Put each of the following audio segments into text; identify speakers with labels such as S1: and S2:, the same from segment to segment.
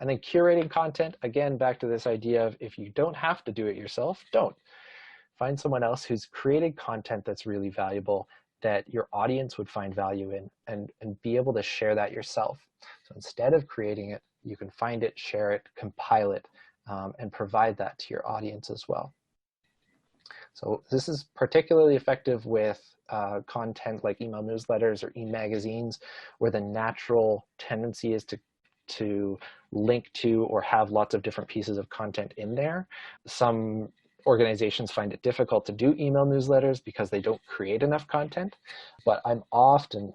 S1: And then curating content, again, back to this idea of if you don't have to do it yourself, don't. Find someone else who's created content that's really valuable, that your audience would find value in, and be able to share that yourself. So instead of creating it, you can find it, share it, compile it, and provide that to your audience as well. So this is particularly effective with content like email newsletters or e-magazines, where the natural tendency is to link to or have lots of different pieces of content in there. Some organizations find it difficult to do email newsletters because they don't create enough content, but I'm often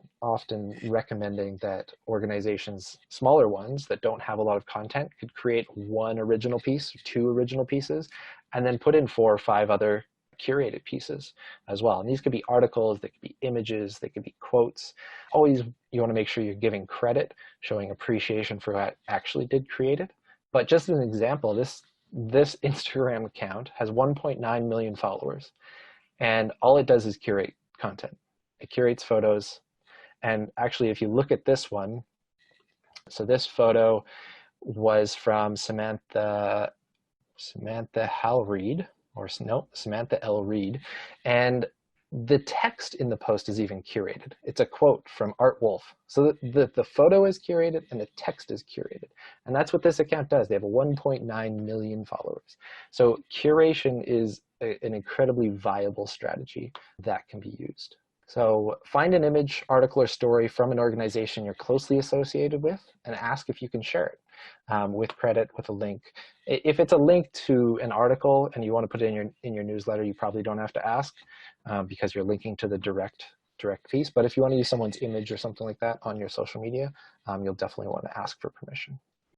S1: recommending that organizations, smaller ones that don't have a lot of content, could create one original piece, two original pieces, and then put in 4 or 5 other curated pieces as well. And these could be articles, they could be images, they could be quotes. Always, you want to make sure you're giving credit, showing appreciation for who actually did create it. But just as an example, this Instagram account has 1.9 million followers, and all it does is curate content. It curates photos. And actually, if you look at this one, so this photo was from Samantha Hal Reed, or no, Samantha L. Reed, and the text in the post is even curated. It's a quote from Art Wolf. So the photo is curated and the text is curated. And that's what this account does. They have 1.9 million followers. So curation is an incredibly viable strategy that can be used. So find an image, article, or story from an organization you're closely associated with and ask if you can share it with credit, with a link. If it's a link to an article and you want to put it in your newsletter, you probably don't have to ask because you're linking to the direct piece. But if you want to use someone's image or something like that on your social media, you'll definitely want to ask for permission.